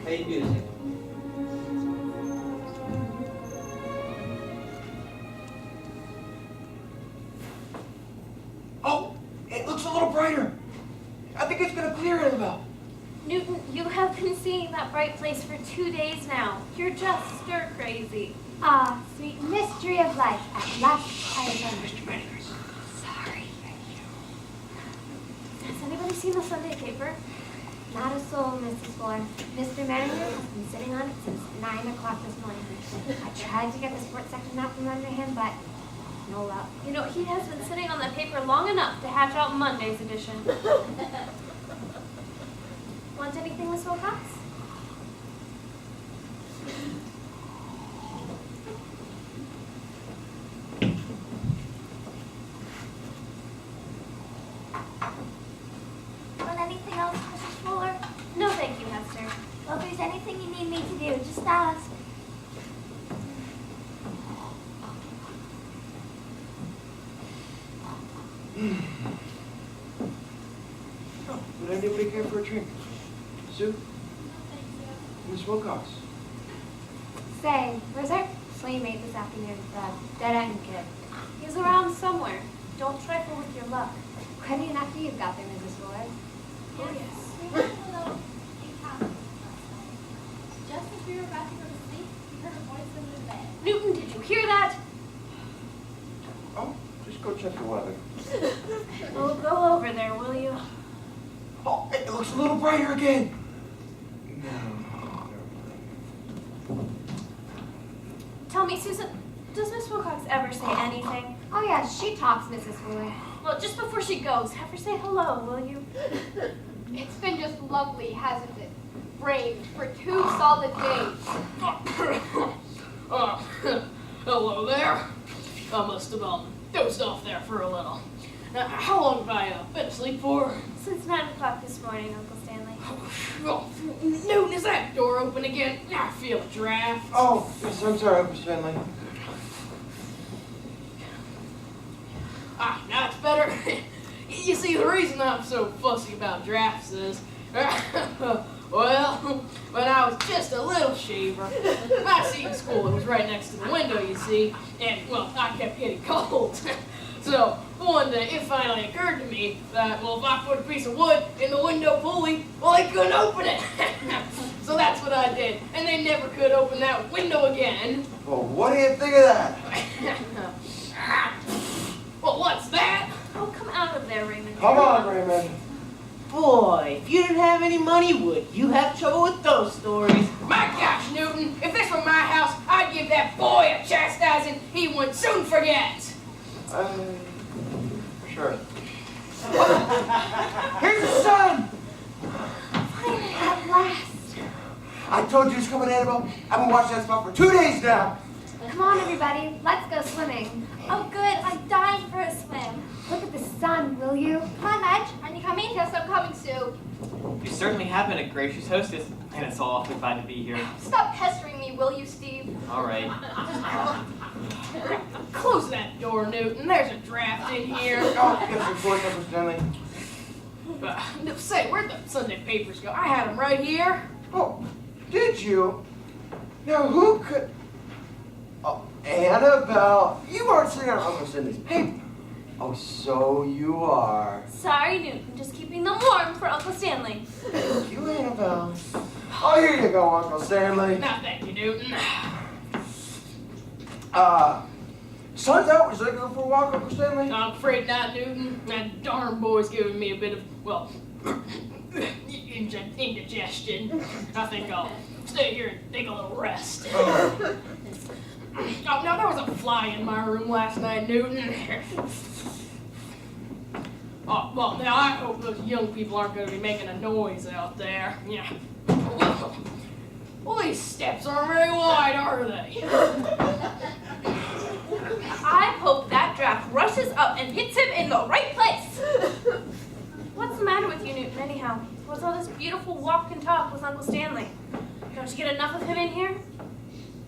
Fade music. Oh, it looks a little brighter. I think it's gonna clear in about. Newton, you have been seeing that bright place for 2 days now. You're just stir crazy. Ah, sweet mystery of life. At last I remember. Mr. Manners. Sorry. Thank you. Has anybody seen the Sunday paper? Not a soul, Mrs. Fuller. Mr. Manager has been sitting on it since 9 o'clock this morning. I tried to get the sports section out from under him, but no luck. You know, he has been sitting on that paper long enough to hatch out Monday's edition. Want anything, Miss Wilcox? Want anything else, Mrs. Fuller? No, thank you, Hester. Well, if there's anything you need me to do, just ask. Oh, would anybody care for a drink? Sue? Miss Wilcox? Say, where's our playmate this afternoon, the dead-end kid? He's around somewhere. Don't trifle with your luck. Plenty enough you've got there, Mrs. Fuller. Oh, yes. Just as we were about to go to sleep, we heard a voice in the bed. Newton, did you hear that? Oh, just go check the weather. Well, go over there, will you? Oh, it looks a little brighter again. Tell me, Susan, does Miss Wilcox ever say anything? Oh, yeah, she talks, Mrs. Fuller. Well, just before she goes, have her say hello, will you? It's been just lovely, hasn't it? Rained for 2 solid days. Hello there. I must have dozed off there for a little. Now, how long have I been asleep for? Since 9 o'clock this morning, Uncle Stanley. Oh, Newton, is that door open again? I feel a draft. Oh, yes, I'm sorry, Uncle Stanley. Ah, now it's better. You see, the reason I'm so fussy about drafts is, well, when I was just a little shaver, my seat in school, it was right next to the window, you see, and, well, I kept getting cold. So, one day, it finally occurred to me that, well, if I put a piece of wood in the window pulley, well, they couldn't open it. So that's what I did, and they never could open that window again. Well, what do you think of that? Well, what's that? Oh, come out of there, Raymond. Come on, Raymond. Boy, if you didn't have any money, would you have trouble with those stories? My gosh, Newton, if this were my house, I'd give that boy a chastising he would soon forget. Sure. Here's the sun! Finally, at last. I told you it was coming, Annabelle. I've been watching that spot for 2 days now. Come on, everybody. Let's go swimming. Oh, good. I'm dying for a swim. Look at the sun, will you? Come on, Madge. Aren't you coming? Yes, I'm coming, Sue. You certainly have been a gracious hostess, and it's so awfully fine to be here. Stop pestering me, will you, Steve? All right. Close that door, Newton. There's a draft in here. Oh, yes, of course, Uncle Stanley. Say, where'd the Sunday papers go? I had them right here. Oh, did you? Now, who could... Oh, Annabelle, you aren't sitting on Uncle Stanley's paper. Oh, so you are. Sorry, Newton. Just keeping them warm for Uncle Stanley. Thank you, Annabelle. Oh, here you go, Uncle Stanley. Now, thank you, Newton. Sun's out. Would you like to go for a walk, Uncle Stanley? I'm afraid not, Newton. That darn boy's giving me a bit of, well, indigestion. I think I'll stay here and take a little rest. Oh, now, there was a fly in my room last night, Newton. Oh, well, now I hope those young people aren't going to be making a noise out there. Yeah. Well, these steps aren't very wide, are they? I hope that draft rushes up and hits him in the right place. What's the matter with you, Newton, anyhow? What's all this beautiful walk and talk with Uncle Stanley? Don't you get enough of him in here?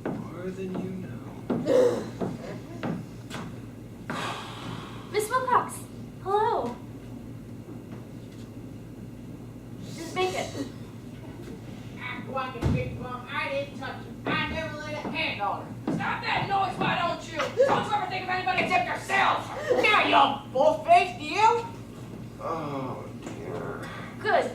More than you know. Miss Wilcox, hello. Just make it. whacking big bum. I didn't touch her. I never laid a hand on her. Stop that noise, why don't you? Don't you ever think of anybody except yourself. Now, you bull-faced you! Oh, dear. Good.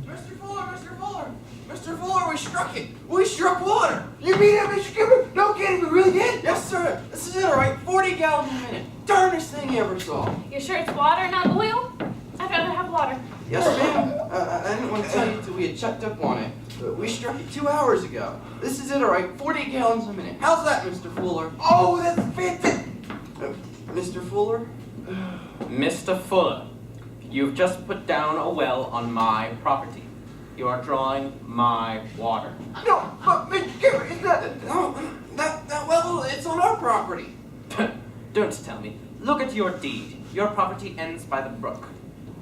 Mr. Fuller, Mr. Fuller! Mr. Fuller, we struck it! We struck water! You mean it, Mr. Kimber? No kidding, we really did? Yes, sir. This is it, all right? 40 gallons a minute. Darnest thing you ever saw. You sure it's water, not oil? I'd rather have water. Yes, ma'am. I didn't want to tell you till we had checked up on it. But we struck it 2 hours ago. This is it, all right? 40 gallons a minute. How's that, Mr. Fuller? Oh, that's fantastic! Mr. Fuller? Mr. Fuller, you've just put down a well on my property. You are drawing my water. No, but Mr. Kimber, it's not... No, that well, it's on our property. Don't tell me. Look at your deed. Your property ends by the brook.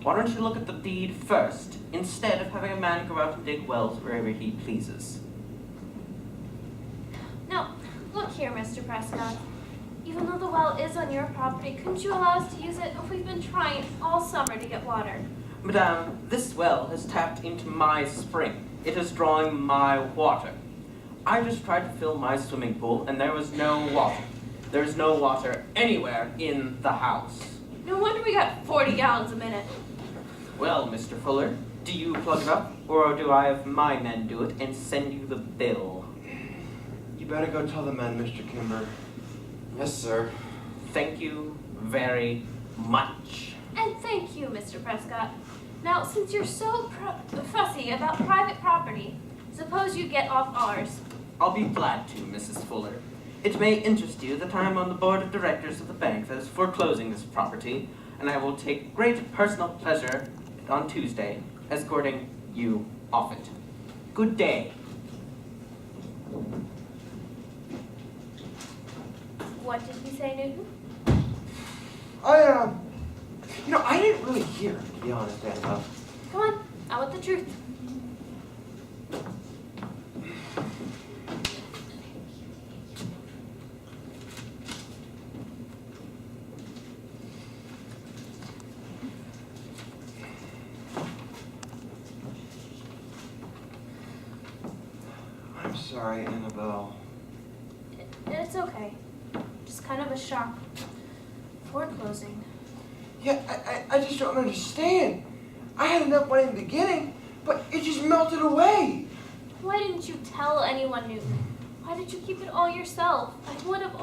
Why don't you look at the deed first, instead of having a man go out and dig wells wherever he pleases? Now, look here, Mr. Prescott. Even though the well is on your property, couldn't you allow us to use it? We've been trying all summer to get water. Madame, this well has tapped into my spring. It is drawing my water. I just tried to fill my swimming pool, and there was no water. There's no water anywhere in the house. No wonder we got 40 gallons a minute. Well, Mr. Fuller, do you plug it up, or do I have my men do it and send you the bill? You better go tell the men, Mr. Kimber. Yes, sir. Thank you very much. And thank you, Mr. Prescott. Now, since you're so fussy about private property, suppose you get off ours. I'll be glad to, Mrs. Fuller. It may interest you that I am on the board of directors of the bank that is foreclosing this property, and I will take great personal pleasure on Tuesday escorting you off it. Good day. What did he say, Newton? I didn't really hear, to be honest, Annabelle. Come on, out with the truth. I'm sorry, Annabelle. It's okay. Just kind of a shock. Foreclosing. Yeah, I just don't understand. I had enough money in the beginning, but it just melted away. Why didn't you tell anyone, Newton? Why did you keep it all yourself? I would have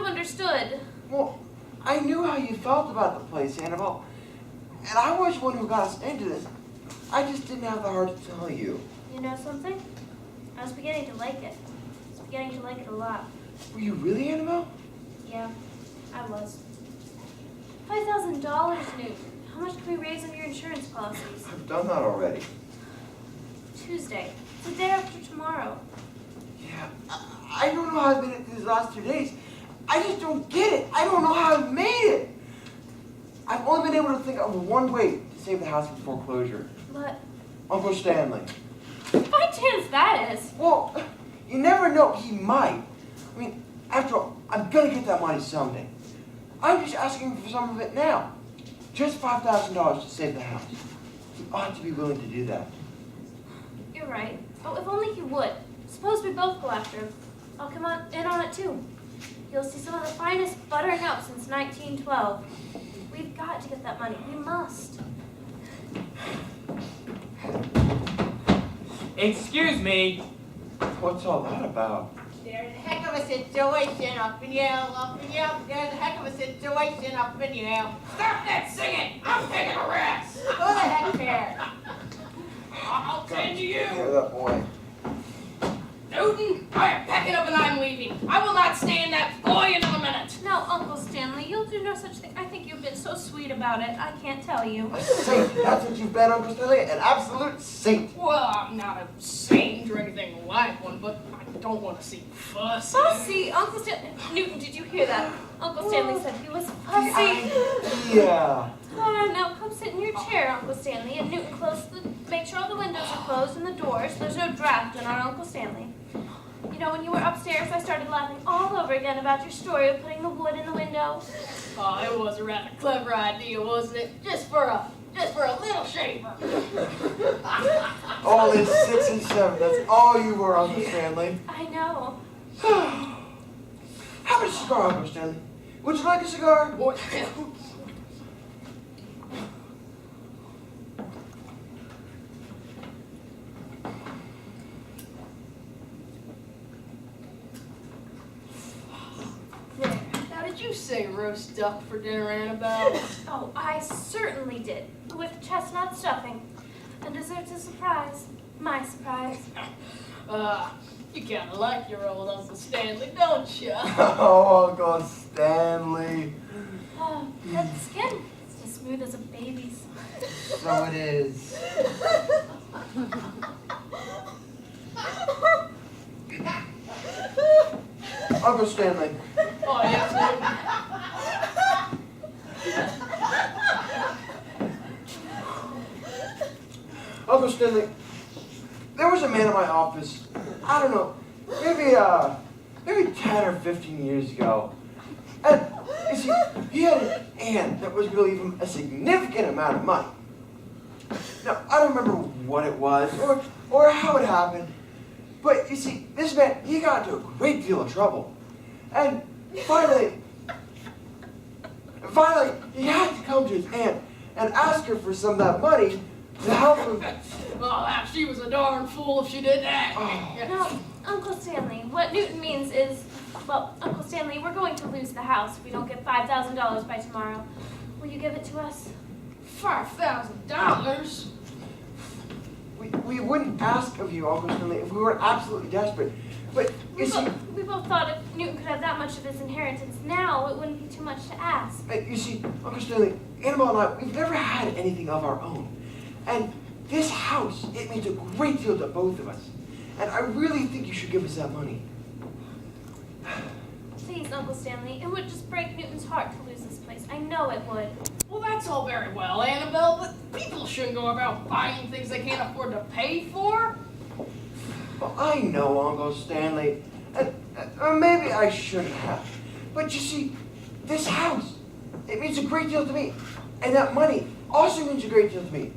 understood. Well, I knew how you felt about the place, Annabelle. And I was one who got us into this. I just didn't have the heart to tell you. You know something? I was beginning to like it. I was beginning to like it a lot. Were you really, Annabelle? Yeah, I was. $5,000, Newton. How much can we raise on your insurance policies? I've done that already. Tuesday. It's the day after tomorrow. Yeah, I don't know how I've been at these last 2 days. I just don't get it. I don't know how I've made it. I've only been able to think of one way to save the house from foreclosure. But Uncle Stanley. by chance that is. Well, you never know. He might. I mean, after all, I'm going to get that money someday. I'm just asking for some of it now. Just $5,000 to save the house. He ought to be willing to do that. You're right. Oh, if only he would. Suppose we both go after him. I'll come on in on it too. You'll see some of the finest buttering up since 1912. We've got to get that money. We must. Excuse me. What's all that about? There's a heck of a situation up in Yale, up in Yale. There's a heck of a situation up in Yale. Stop that singing! I'm taking a rest! Who the heck cares? I'll tend to you! Hear that boy. Newton, I am packing up and I'm leaving. I will not stay in that boy another minute. No, Uncle Stanley, you'll do no such thing. I think you've been so sweet about it. I can't tell you. A saint. That's what you've been, Uncle Stanley. An absolute saint. Well, I'm not a saint or anything like one, but I don't want to seem fussy. Fussy, Uncle Stanley. Newton, did you hear that? Uncle Stanley said he was fussy. Yeah. Now come sit in your chair, Uncle Stanley, and Newton make sure all the windows are closed and the doors. There's no draft in our Uncle Stanley. You know, when you were upstairs, I started laughing all over again about your story of putting the wood in the window. Oh, it was a rather clever idea, wasn't it? Just for a just for a little shaver. Only 6 and 7. That's all you were, Uncle Stanley. I know. How about a cigar, Uncle Stanley? Would you like a cigar? Boy, there. Now, did you say roast duck for dinner, Annabelle? Oh, I certainly did. With chestnut stuffing. And dessert's a surprise. My surprise. You kind of like your old Uncle Stanley, don't you? Oh, Uncle Stanley. Oh, that skin. It's as smooth as a baby's. So it is. Uncle Stanley. Oh, yes, Uncle Stanley, there was a man in my office, I don't know, maybe 10 or 15 years ago. And, you see, he had an aunt that was going to leave him a significant amount of money. Now, I don't remember what it was or how it happened, but you see, this man, he got into a great deal of trouble. And finally, he had to come to his aunt and ask her for some of that money to help him. Well, she was a darn fool if she did that. Oh. No, Uncle Stanley, what Newton means is, well, Uncle Stanley, we're going to lose the house if we don't get $5,000 by tomorrow. Will you give it to us? $5,000? We wouldn't ask of you, Uncle Stanley, if we were absolutely desperate. But you see, We both thought if Newton could have that much of his inheritance now, it wouldn't be too much to ask. Uncle Stanley, Annabelle and I, we've never had anything of our own. And this house, it means a great deal to both of us. And I really think you should give us that money. Please, Uncle Stanley, it would just break Newton's heart to lose this place. I know it would. Well, that's all very well, Annabelle, but people shouldn't go about buying things they can't afford to pay for. Well, I know, Uncle Stanley. And maybe I shouldn't have. But you see, this house, it means a great deal to me. And that money also means a great deal to me.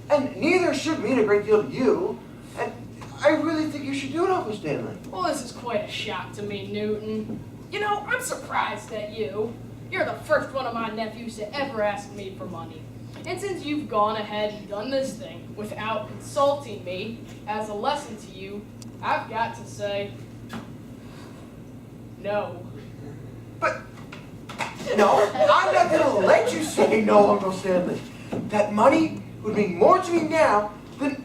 And neither should mean a great deal to you. And I really think you should do it, Uncle Stanley. Well, this is quite a shock to me, Newton. You know, I'm surprised at you. You're the first one of my nephews to ever ask me for money. And since you've gone ahead and done this thing without consulting me as a lesson to you, I've got to say, no. But, no, I'm not going to let you say no, Uncle Stanley. That money would mean more to me now than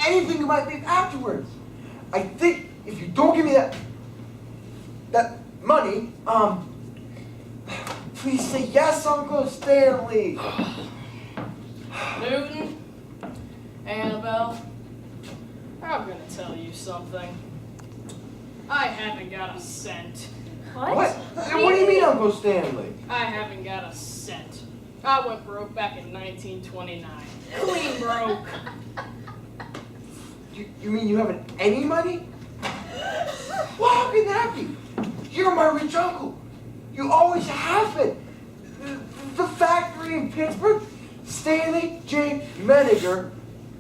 anything you might leave afterwards. I think if you don't give me that money, please say yes, Uncle Stanley. Newton, Annabelle, I'm going to tell you something. I haven't got a cent. What? What do you mean, Uncle Stanley? I haven't got a cent. I went broke back in 1929. Clean broke. You mean you haven't any money? Well, how can that be? You're my rich uncle. You always have been. The factory in Pittsburgh, Stanley J. Meniger,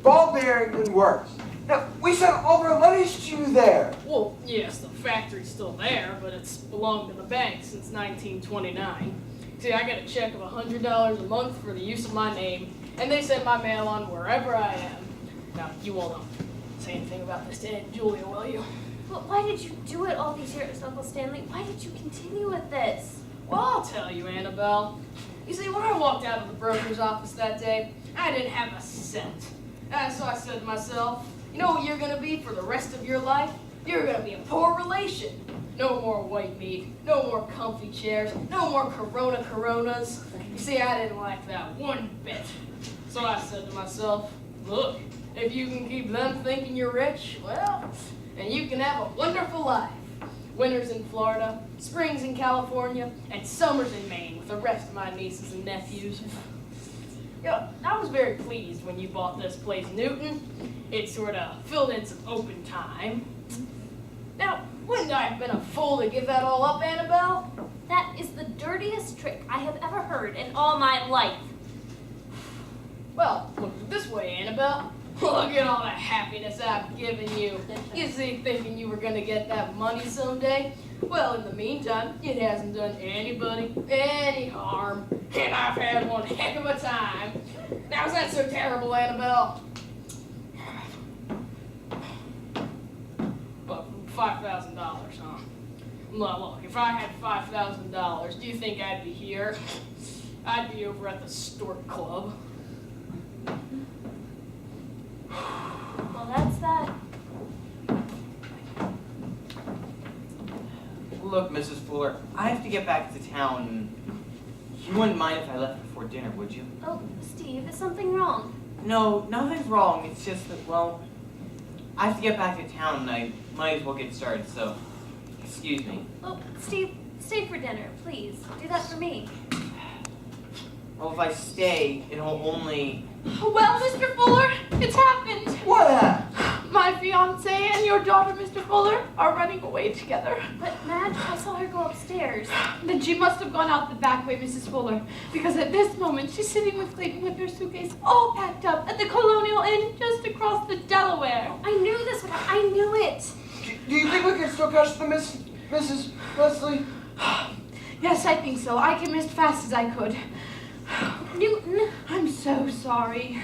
Ball Barrington Works. Now, we sent all our letters to you there. Well, yes, the factory's still there, but it's belonged to the bank since 1929. See, I get a check of $100 a month for the use of my name, and they send my mail on wherever I am. Now, you won't say anything about this to Aunt Julia, will you? But why did you do it all these years, Uncle Stanley? Why did you continue with this? Well, I'll tell you, Annabelle. You see, when I walked out of the broker's office that day, I didn't have a cent. And so I said to myself, you know what you're going to be for the rest of your life? You're going to be a poor relation. No more white meat, no more comfy chairs, no more Coronas. You see, I didn't like that one bit. So I said to myself, look, if you can keep them thinking you're rich, well, and you can have a wonderful life. Winters in Florida, springs in California, and summers in Maine with the rest of my nieces and nephews. You know, I was very pleased when you bought this place, Newton. It sort of filled in some open time. Now, wouldn't I have been a fool to give that all up, Annabelle? That is the dirtiest trick I have ever heard in all my life. Well, look at it this way, Annabelle. Look at all the happiness I've given you. You see, thinking you were going to get that money someday? Well, in the meantime, it hasn't done anybody any harm. And I've had one heck of a time. Now, is that so terrible, Annabelle? But $5,000, huh? Well, look, if I had $5,000, do you think I'd be here? I'd be over at the Stork Club. Well, that's that. Look, Mrs. Fuller, I have to get back to town. You wouldn't mind if I left before dinner, would you? Oh, Steve, is something wrong? No, nothing's wrong. It's just that, well, I have to get back to town and I might as well get started, so excuse me. Oh, Steve, stay for dinner, please. Do that for me. Well, if I stay, it'll only... Well, Mr. Fuller, it's happened. What happened? My fiance and your daughter, Mr. Fuller, are running away together. But, Madge, I saw her go upstairs. Then she must have gone out the back way, Mrs. Fuller, because at this moment she's sitting with Clayton with her suitcase all packed up at the Colonial Inn just across the Delaware. I knew this would happen. I knew it. Do you think we can still catch the Mrs. Leslie? Yes, I think so. I came as fast as I could. Newton. I'm so sorry.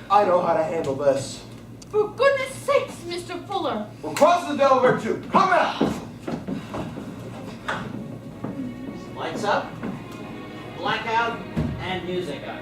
I know how to handle this. For goodness sakes, Mr. Fuller. We're crossing the Delaware too. Come out! Lights up, blackout, and music up.